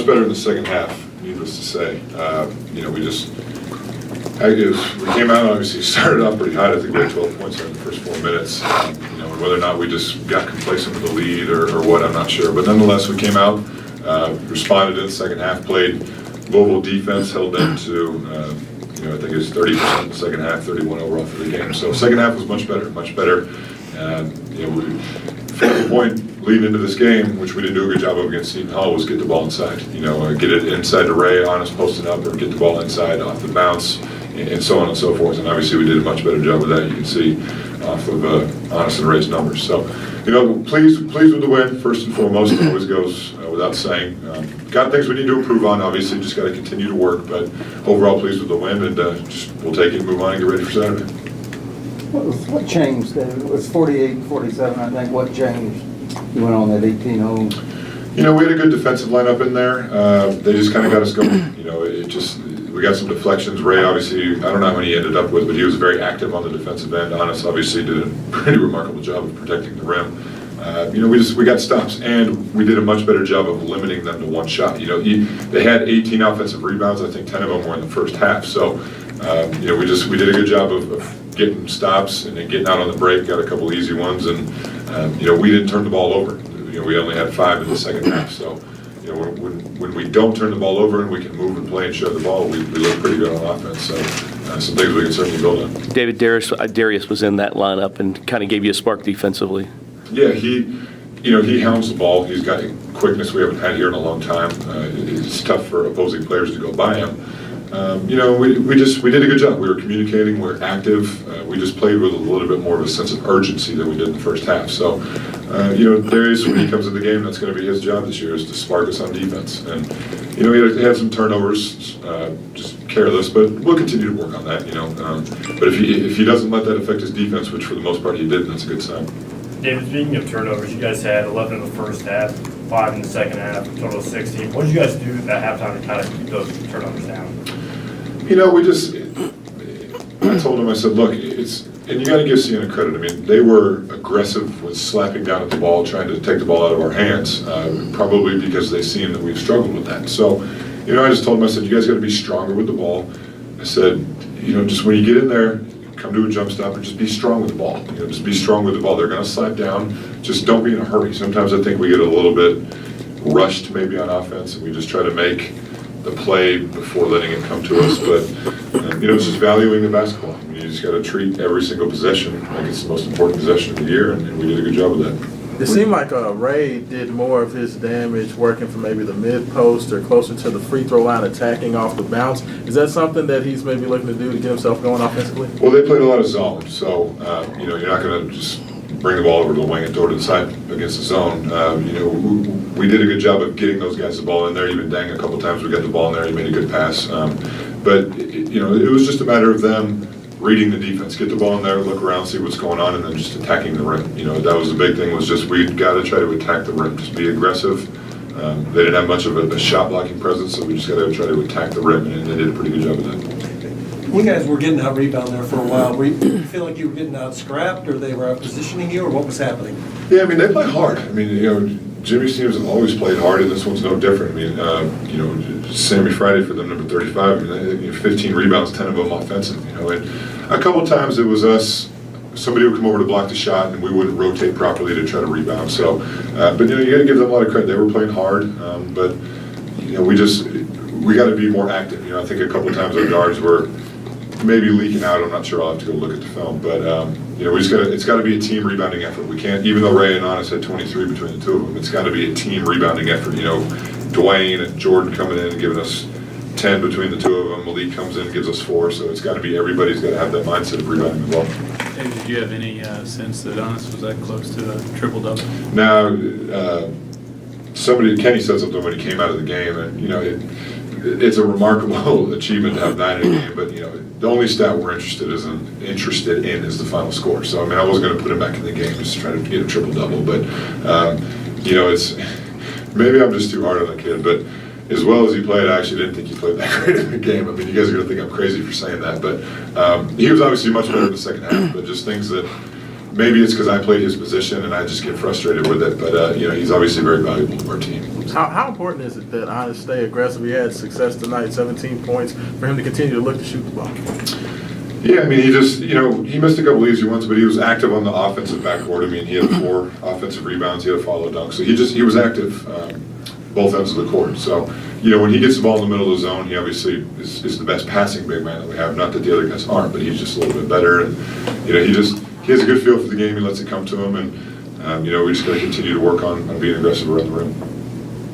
better in the second half, needless to say. We came out, obviously started off pretty hot. I think we had 12 points in the first 4 minutes. Whether or not we just got complacent with the lead or what, I'm not sure. But nonetheless, we came out, responded in the second half, played Louisville defense, held them to, I think it was 30% in the second half, 31 overall for the game. So second half was much better, much better. Focal point leading into this game, which we didn't do a good job of against Seton Hall, was get the ball inside. Get it inside to Ray, Honest posting up, or get the ball inside off the bounce, and so on and so forth. And obviously we did a much better job of that. You can see off of Honest and Ray's numbers. So, pleased with the win, first and foremost. It always goes without saying. Got things we need to improve on, obviously, just got to continue to work, but overall pleased with the win, and we'll take it and move on and get ready for Saturday. What changed? It was 48-47, I think. What changed? You went on that 18-0. We had a good defensive lineup in there. They just kind of got us going. We got some deflections. Ray, obviously, I don't know how many he ended up with, but he was very active on the defensive end. Honest, obviously, did a pretty remarkable job of protecting the rim. We got stops, and we did a much better job of limiting them to one shot. They had 18 offensive rebounds. I think 10 of them were in the first half. So, we did a good job of getting stops and then getting out on the break. Got a couple easy ones, and we didn't turn the ball over. We only had 5 in the second half. So, when we don't turn the ball over and we can move and play and share the ball, we look pretty good on offense. So, some things we can certainly build on. David Darius was in that lineup and kind of gave you a spark defensively. Yeah, he hounds the ball. He's got quickness we haven't had here in a long time. It's tough for opposing players to go by him. We did a good job. We were communicating. We were active. We just played with a little bit more of a sense of urgency than we did in the first half. So, Darius, when he comes in the game, that's going to be his job this year, is to spark us on defense. And he had some turnovers, just careless, but we'll continue to work on that. But if he doesn't let that affect his defense, which for the most part he did, that's a good sign. David, speaking of turnovers, you guys had 11 in the first half, 5 in the second half, a total of 16. What did you guys do at halftime to kind of keep those turnovers down? I told him, I said, look, and you got to give Siena credit. I mean, they were aggressive with slapping down at the ball, trying to take the ball out of our hands, probably because they've seen that we've struggled with that. So, I just told them, I said, you guys got to be stronger with the ball. I said, just when you get in there, come to a jump stop and just be strong with the ball. Just be strong with the ball. They're going to slide down. Just don't be in a hurry. Sometimes I think we get a little bit rushed maybe on offense, and we just try to make the play before letting it come to us. But, it's just valuing the basketball. I mean, you just got to treat every single possession like it's the most important possession of the year, and we did a good job of that. It seemed like Ray did more of his damage working from maybe the mid-post or closer to the free throw line, attacking off the bounce. Is that something that he's maybe looking to do to get himself going offensively? Well, they played a lot of zone, so, you're not going to just bring the ball over to the wing and throw it inside against the zone. We did a good job of getting those guys the ball in there. Even Dang, a couple times we got the ball in there. He made a good pass. But it was just a matter of them reading the defense, get the ball in there, look around, see what's going on, and then just attacking the rim. That was the big thing, was just we got to try to attack the rim, just be aggressive. They didn't have much of a shot blocking presence, so we just got to try to attack the rim, and they did a pretty good job of that. You guys were getting out rebound there for a while. Were you feel like you were getting out scrapped, or they were out positioning you, or what was happening? Yeah, they play hard. Jimmy's teams have always played hard, and this one's no different. Sammy Friday for them, number 35. 15 rebounds, 10 of them offensive. And a couple times it was us. Somebody would come over to block the shot, and we wouldn't rotate properly to try to rebound. So, but you got to give them a lot of credit. They were playing hard, but we got to be more active. I think a couple times our guards were maybe leaking out. I'm not sure. I'll have to go look at the film, but it's got to be a team rebounding effort. We can't, even though Ray and Honest had 23 between the two of them, it's got to be a team rebounding effort. Dwayne and Jordan coming in and giving us 10 between the two of them. Malik comes in and gives us 4. So it's got to be, everybody's got to have that mindset of rebounding the ball. Hey, did you have any sense that Honest was that close to a triple-double? Now, Kenny said something when he came out of the game, and it's a remarkable achievement to have 9 in a game, but the only stat we're interested in is the final score. So I wasn't going to put him back in the game just to try to get a triple-double, but it's maybe I'm just too hard on the kid, but as well as he played, I actually didn't think he played that great in the game. You guys are going to think I'm crazy for saying that, but he was obviously much better in the second half, but just things that maybe it's because I played his position and I just get frustrated with it, but, you know, he's obviously very valuable to our team. How important is it that Honest stay aggressive? He had success tonight, 17 points, for him to continue to look to shoot the ball. Yeah, I mean, he just, you know, he missed a couple easy ones, but he was active on the offensive backboard. I mean, he had 4 offensive rebounds, he had a follow dunk, so he was active both ends of the court. So, you know, when he gets the ball in the middle of the zone, he obviously is the best passing big man that we have. Not that the other guys aren't, but he's just a little bit better. And, you know, he has a good feel for the game. He lets it come to him, and, you know, we just got to continue to work on being aggressive around the rim.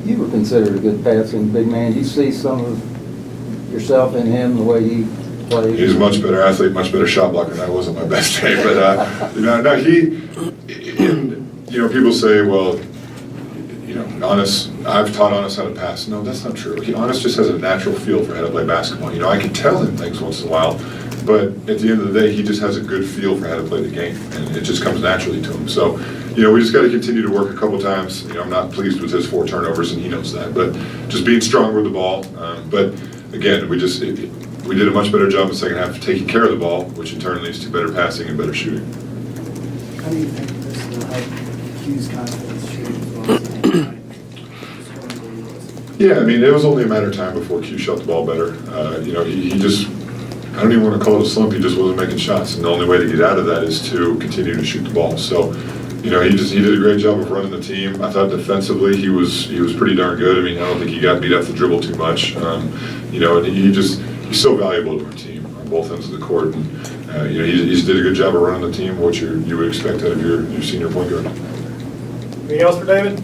You were considered a good passing big man. You see some of yourself in him, the way he plays? He's a much better athlete, much better shot blocker, and that wasn't my best day. But, you know, no, you know, people say, well, you know, Honest, I've taught Honest how to pass. No, that's not true. Honest just has a natural feel for how to play basketball. You know, I can tell him things once in a while, but at the end of the day, he just has a good feel for how to play the game, and it just comes naturally to him. So, you know, we just got to continue to work a couple times. You know, I'm not pleased with his 4 turnovers, and he knows that, but just being stronger with the ball. But again, we did a much better job in the second half of taking care of the ball, which in turn leads to better passing and better shooting. How do you think this will help Q's confidence shooting as well as tonight? Yeah, I mean, it was only a matter of time before Q shot the ball better. You know, he just, I don't even want to call it a slump, he just wasn't making shots. And the only way to get out of that is to continue to shoot the ball. So, you know, he did a great job of running the team. I thought defensively he was pretty darn good. I mean, I don't think he got beat off the dribble too much. You know, and he's so valuable to our team on both ends of the court. And, you know, he just did a good job of running the team, which you would expect out of your senior point guard. Anything else for David?